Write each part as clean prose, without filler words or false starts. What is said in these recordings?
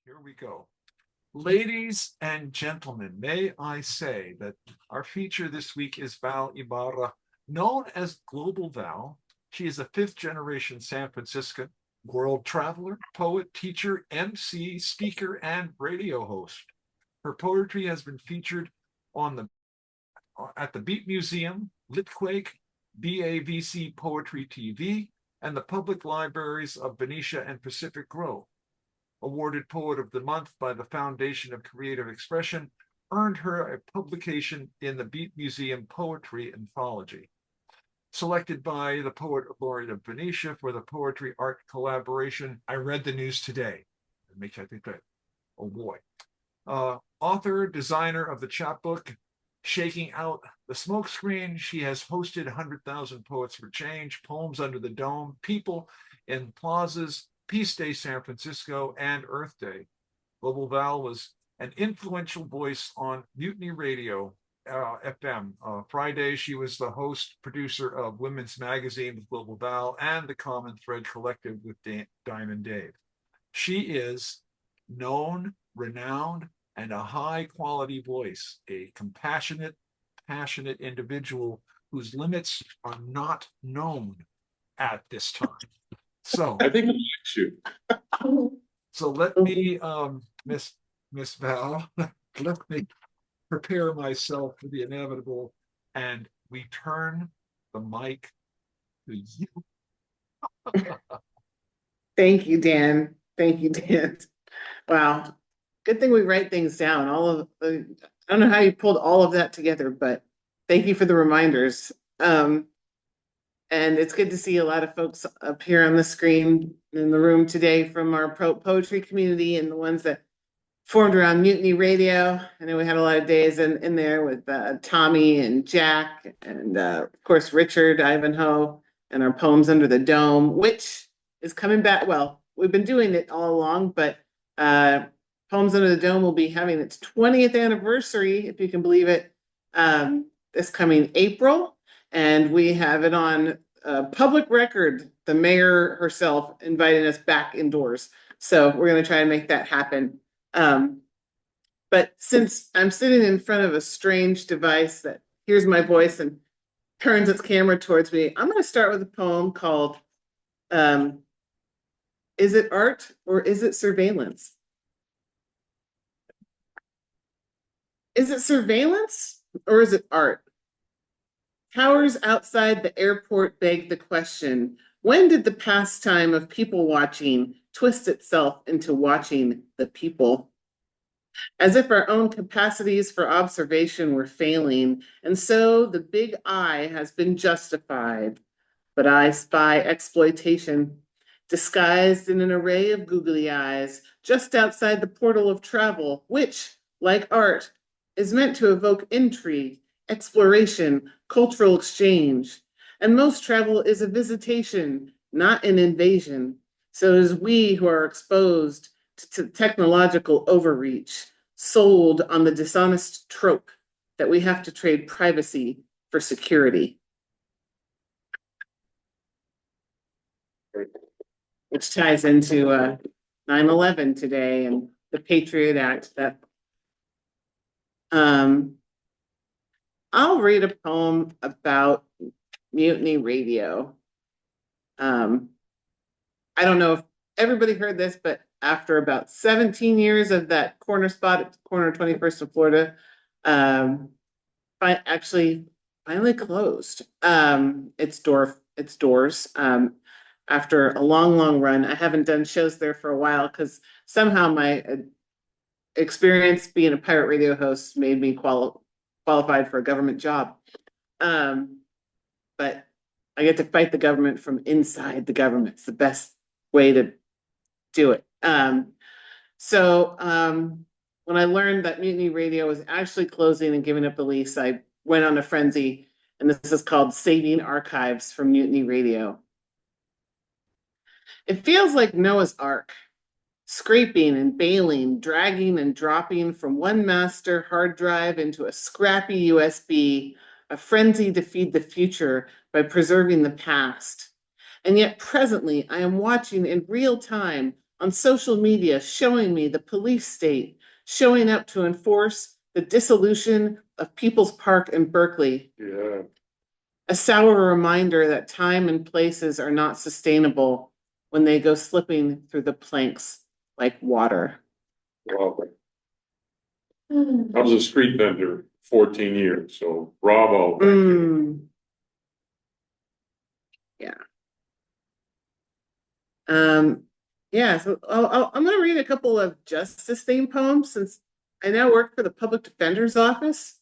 Here we go. Ladies and gentlemen, may I say that our feature this week is Val Ibarra, known as Global Val. She is a fifth generation San Franciscan world traveler, poet, teacher, MC, speaker, and radio host. Her poetry has been featured on the at the Beat Museum, Litquake, BAVC Poetry TV, and the public libraries of Benicia and Pacific Grove. Awarded Poet of the Month by the Foundation of Creative Expression, earned her a publication in the Beat Museum Poetry Anthology. Selected by the Poet Laureate of Benicia for the Poetry Art Collaboration, I read the news today. It makes I think that, oh boy. Author, designer of the chapbook, Shaking Out the Smokescreen, she has hosted 100,000 Poets for Change, Poems Under the Dome, People in Plazas, Peace Day San Francisco, and Earth Day. Global Val was an influential voice on Mutiny Radio FM. Friday, she was the host, producer of Women's Magazine with Global Val and the Common Thread Collective with Diamond Dave. She is known, renowned, and a high-quality voice, a compassionate, passionate individual whose limits are not known at this time. So I think I like you. So let me, Miss Val, let me prepare myself for the inevitable, and we turn the mic to you. Thank you, Dan. Thank you, Dan. Wow. Good thing we write things down. I don't know how you pulled all of that together, but thank you for the reminders. And it's good to see a lot of folks up here on the screen in the room today from our poetry community and the ones that formed around Mutiny Radio. I know we had a lot of days in there with Tommy and Jack and of course Richard, Ivanhoe, and our Poems Under the Dome, which is coming back. Well, we've been doing it all along, but Poems Under the Dome will be having its 20th anniversary, if you can believe it, this coming April. And we have it on public record, the mayor herself inviting us back indoors. So we're going to try to make that happen. But since I'm sitting in front of a strange device that hears my voice and turns its camera towards me, I'm going to start with a poem called Is It Art or Is It Surveillance? Is it surveillance or is it art? Towers outside the airport beg the question, when did the pastime of people watching twist itself into watching the people? As if our own capacities for observation were failing, and so the big eye has been justified. But I spy exploitation, disguised in an array of googly eyes, just outside the portal of travel, which, like art, is meant to evoke intrigue, exploration, cultural exchange. And most travel is a visitation, not an invasion. So it is we who are exposed to technological overreach, sold on the dishonest trope that we have to trade privacy for security. Which ties into 9/11 today and the Patriot Act that I'll read a poem about Mutiny Radio. I don't know if everybody heard this, but after about 17 years of that corner spot at corner 21st of Florida, actually finally closed its doors. After a long run. I haven't done shows there for a while because somehow my experience being a pirate radio host made me qualified for a government job. But I get to fight the government from inside the government. It's the best way to do it. So when I learned that Mutiny Radio was actually closing and giving up the lease, I went on a frenzy, and this is called Saving Archives from Mutiny Radio. It feels like Noah's Ark, scraping and bailing, dragging and dropping from one master hard drive into a scrappy USB, a frenzy to feed the future by preserving the past. And yet presently I am watching in real time on social media showing me the police state showing up to enforce the dissolution of People's Park in Berkeley. Yeah. A sour reminder that time and places are not sustainable when they go slipping through the planks like water. Wow. I was a street vendor 14 years, so bravo. Thank you. Yeah. So I'm going to read a couple of justice themed poems since I now work for the public defender's office,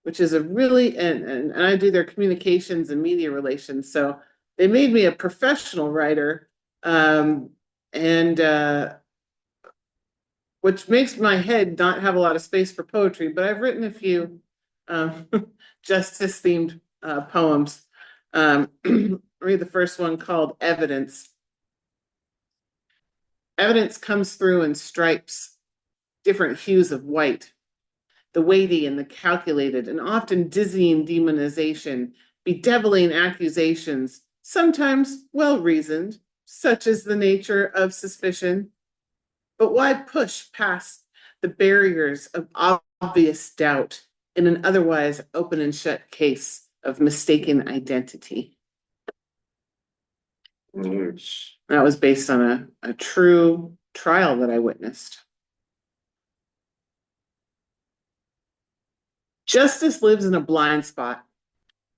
which is a really, and I do their communications and media relations. So they made me a professional writer, and which makes my head not have a lot of space for poetry, but I've written a few justice themed poems. Read the first one called Evidence. Evidence comes through in stripes, different hues of white, the weighty and the calculated, and often dizzying demonization, bedeviling accusations, sometimes well-reasoned, such is the nature of suspicion. But why push past the barriers of obvious doubt in an otherwise open and shut case of mistaken identity? Nice. That was based on a true trial that I witnessed. Justice lives in a blind spot.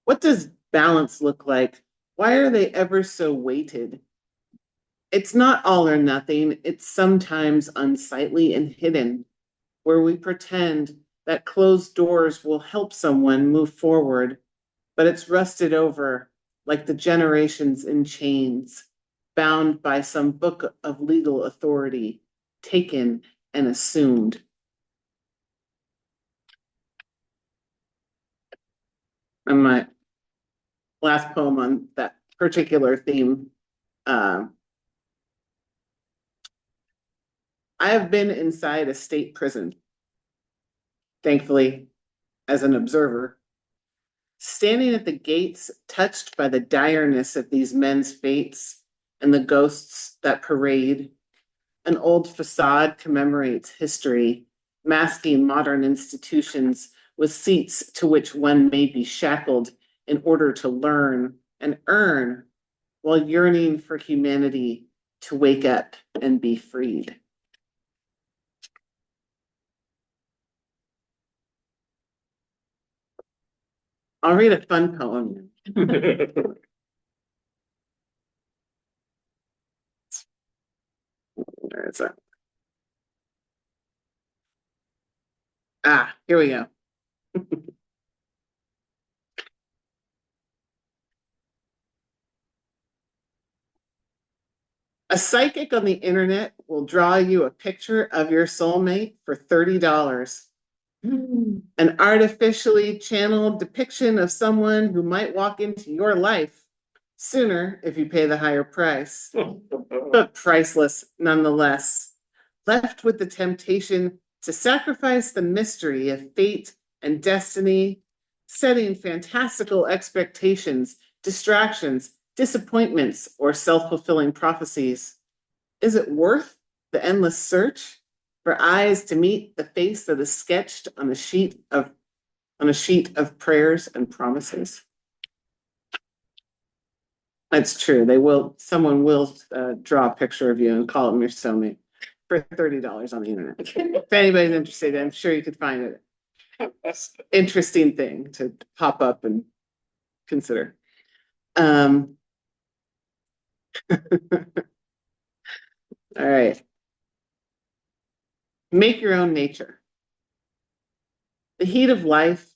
What does balance look like? Why are they ever so weighted? It's not all or nothing. It's sometimes unsightly and hidden, where we pretend that closed doors will help someone move forward, but it's rusted over like the generations in chains, bound by some book of legal authority, taken and assumed. And my last poem on that particular theme. I have been inside a state prison, thankfully, as an observer, standing at the gates, touched by the direness of these men's fates and the ghosts that parade. An old facade commemorates history, masking modern institutions with seats to which one may be shackled in order to learn and earn while yearning for humanity to wake up and be freed. I'll read a fun poem. Where is that? Here we go. A psychic on the internet will draw you a picture of your soulmate for $30. An artificially channeled depiction of someone who might walk into your life sooner if you pay the higher price, but priceless nonetheless. Left with the temptation to sacrifice the mystery of fate and destiny, setting fantastical expectations, distractions, disappointments, or self-fulfilling prophecies. Is it worth the endless search for eyes to meet the face that is sketched on a sheet of prayers and promises? That's true. Someone will draw a picture of you and call them your soulmate for $30 on the internet. If anybody's interested, I'm sure you could find it. Interesting thing to pop up and consider. All right. Make your own nature. The heat of life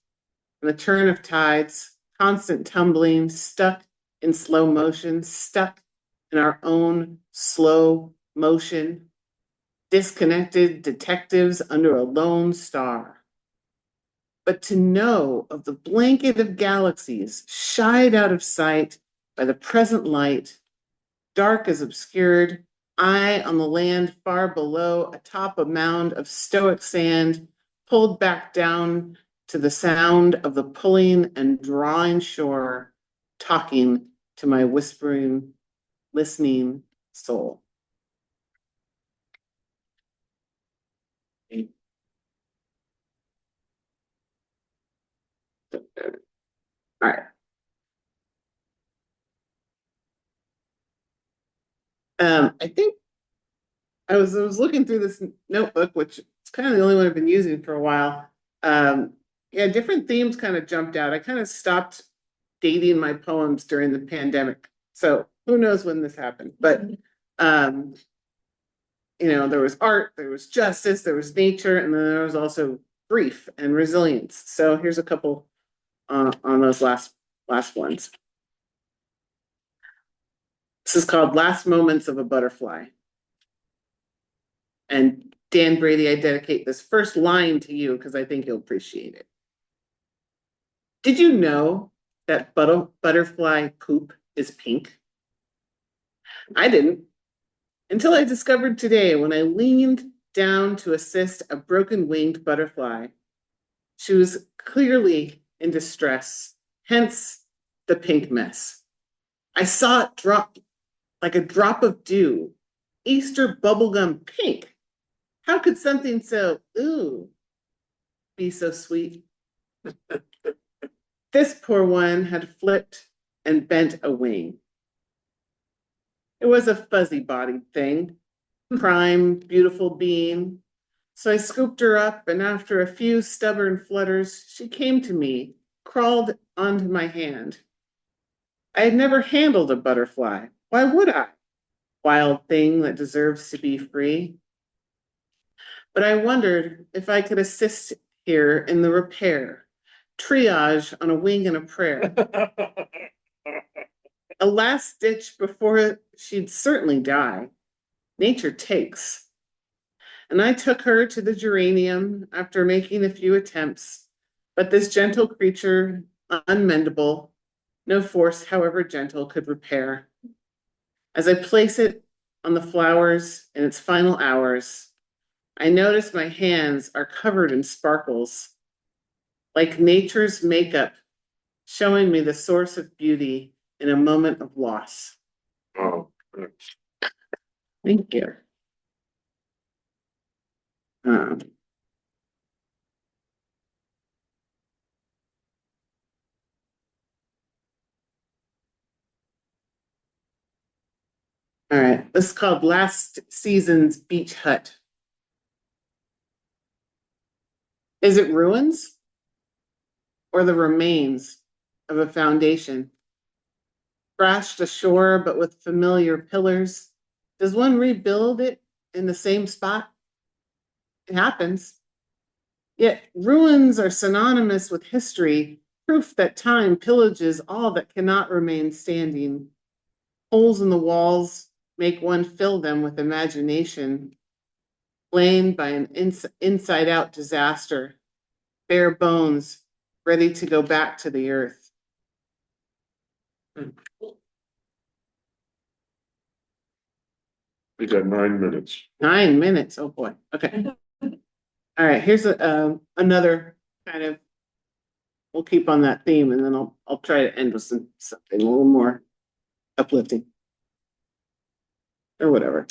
and the turn of tides, constant tumbling, stuck in slow motion, stuck in our own slow motion, disconnected detectives under a lone star. But to know of the blanket of galaxies shied out of sight by the present light, dark as obscured, I on the land far below, atop a mound of stoic sand, pulled back down to the sound of the pulling and drawing shore, talking to my whispering, listening soul. All right. I think I was looking through this notebook, which is kind of the only one I've been using for a while. Yeah, different themes kind of jumped out. I kind of stopped dating my poems during the pandemic. So who knows when this happened, but um, there was art, there was justice, there was nature, and then there was also grief and resilience. So here's a couple on those last ones. This is called Last Moments of a Butterfly. And Dan Brady, I dedicate this first line to you because I think you'll appreciate it. Did you know that butterfly poop is pink? I didn't until I discovered today when I leaned down to assist a broken winged butterfly. She was clearly in distress, hence the pink mess. I saw it drop like a drop of dew, Easter bubblegum pink. How could something so, be so sweet? This poor one had flipped and bent a wing. It was a fuzzy-bodied thing, prime, beautiful being. So I scooped her up, and after a few stubborn flutters, she came to me, crawled onto my hand. I had never handled a butterfly. Why would I? Wild thing that deserves to be free. But I wondered if I could assist here in the repair, triage on a wing and a prayer. A last ditch before she'd certainly die. Nature takes. And I took her to the geranium after making a few attempts, but this gentle creature, unmendable, no force, however gentle, could repair. As I place it on the flowers in its final hours, I notice my hands are covered in sparkles, like nature's makeup, showing me the source of beauty in a moment of loss. Oh, Thank you. All right, this is called Last Season's Beach Hut. Is it ruins or the remains of a foundation? Crashed ashore, but with familiar pillars. Does one rebuild it in the same spot? It happens. Yet ruins are synonymous with history, proof that time pillages all that cannot remain standing. Holes in the walls make one fill them with imagination, blamed by an inside-out disaster, bare bones, ready to go back to the earth. we got 9 minutes. 9 minutes, oh boy, okay. All right, here's another kind of, we'll keep on that theme and then I'll try to end with something a little more uplifting. Or whatever.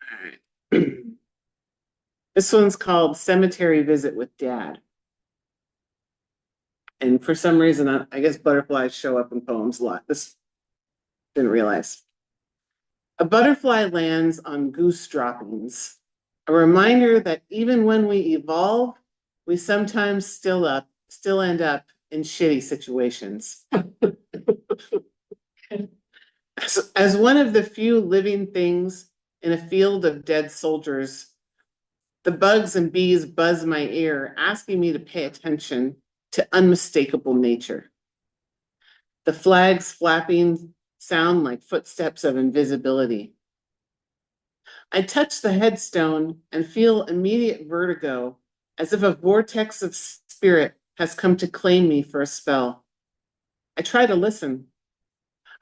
All right. This one's called Cemetery Visit with Dad. And for some reason, I guess butterflies show up in poems a lot. This didn't realize. A butterfly lands on goose droppings, a reminder that even when we evolve, we sometimes still end up in shitty situations. As one of the few living things in a field of dead soldiers, the bugs and bees buzz my ear, asking me to pay attention to unmistakable nature. The flags flapping sound like footsteps of invisibility. I touch the headstone and feel immediate vertigo, as if a vortex of spirit has come to claim me for a spell. I try to listen.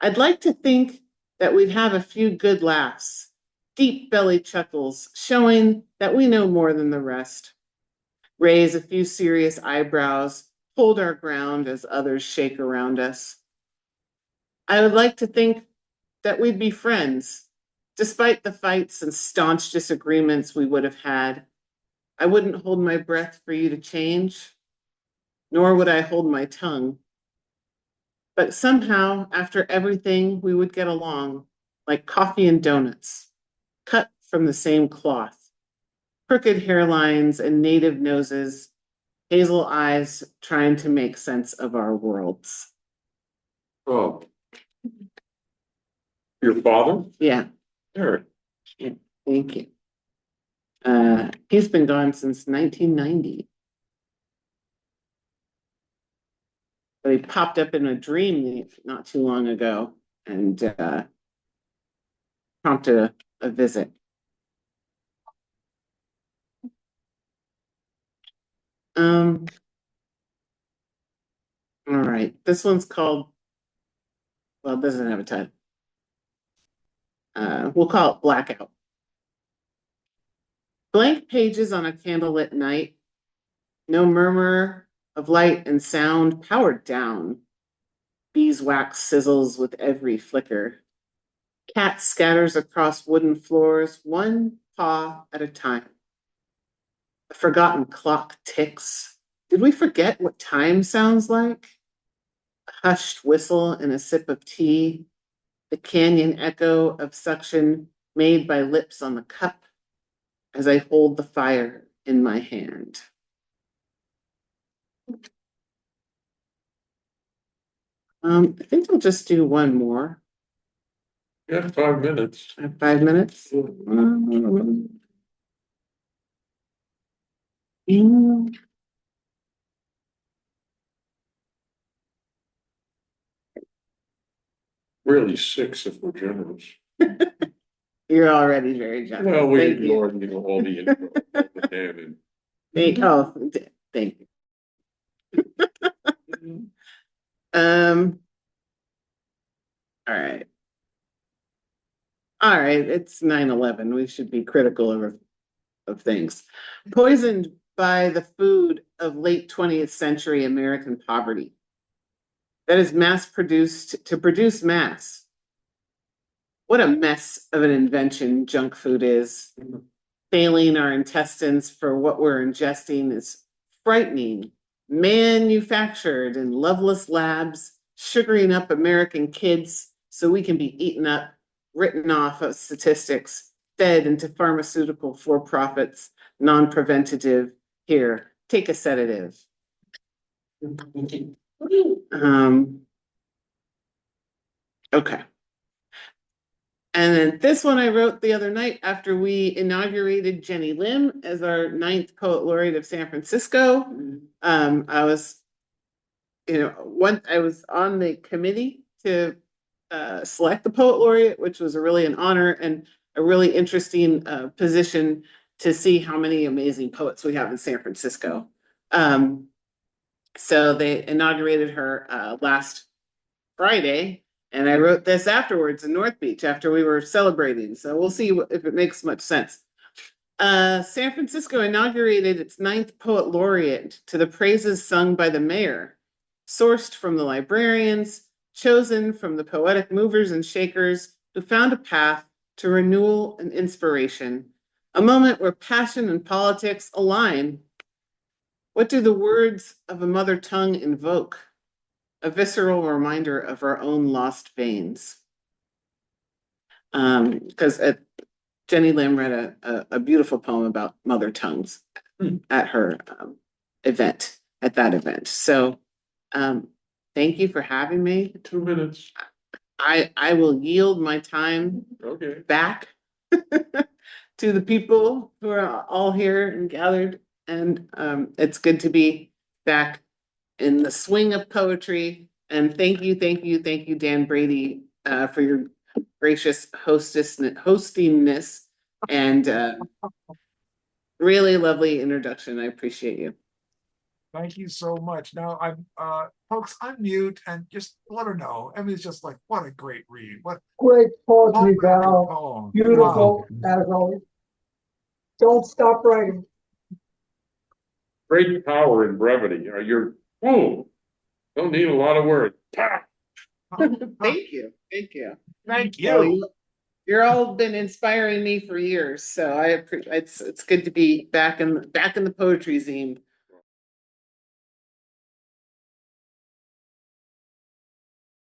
I'd like to think that we'd have a few good laughs, deep belly chuckles, showing that we know more than the rest. Raise a few serious eyebrows, hold our ground as others shake around us. I would like to think that we'd be friends, Despite the fights and staunch disagreements we would have had, I wouldn't hold my breath for you to change, nor would I hold my tongue. But somehow, after everything, we would get along like coffee and donuts, cut from the same cloth, crooked hairlines and native noses, hazel eyes trying to make sense of our worlds. Oh. Your father? Yeah, Eric. thank you. He's been gone since 1990. But he popped up in a dream not too long ago and prompted a visit. All right, this one's called, well, it doesn't have a title. We'll call it Blackout. Blank pages on a candlelit night, no murmur of light and sound, powered down. Beeswax sizzles with every flicker. Cat scatters across wooden floors, one paw at a time. A forgotten clock ticks. Did we forget what time sounds like? A hushed whistle and a sip of tea, the canyon echo of suction made by lips on the cup as I hold the fire in my hand. I think I'll just do one more. You have 5 minutes. I have 5 minutes. Really 6 if we're generous. You're already very generous. Well, we Thank you. ignored, all the intro, all the damning. Thank you. All right. All right, it's 9/11. We should be critical of things. Poisoned by the food of late 20th century American poverty that is mass produced to produce mass. What a mess of an invention junk food is. Failing our intestines for what we're ingesting is frightening. Manufactured in loveless labs, sugaring up American kids so we can be eaten up, written off of statistics, fed into pharmaceutical for-profits, non-preventative. Here, take a sedative. Okay. And then this one I wrote the other night after we inaugurated Jenny Lim as our 9th poet laureate of San Francisco. I was, I was on the committee to select the poet laureate, which was really an honor and a really interesting position to see how many amazing poets we have in San Francisco. So they inaugurated her last Friday. And I wrote this afterwards in North Beach after we were celebrating. So we'll see if it makes much sense. San Francisco inaugurated its 9th poet laureate to the praises sung by the mayor, sourced from the librarians, chosen from the poetic movers and shakers who found a path to renewal and inspiration, a moment where passion and politics align. What do the words of a mother tongue invoke? A visceral reminder of our own lost veins. Because Jenny Lim read a beautiful poem about mother tongues at her event, at that event. So thank you for having me. 2 minutes. I will yield my time back to the people who are all here and gathered. And it's good to be back in the swing of poetry. And thank you, Dan Brady, for your gracious hostingness and really lovely introduction. I appreciate you. Thank you so much. Now I'm folks, unmute and just let her know. Emily's just like, what a great read. What great poetry, poem after Val. poem. Beautiful, Wow. as always. Don't stop writing. Great power and brevity. Don't need a lot of words. Thank you. Thank you. You're all been inspiring me for years, so it's good to be back in the poetry zine.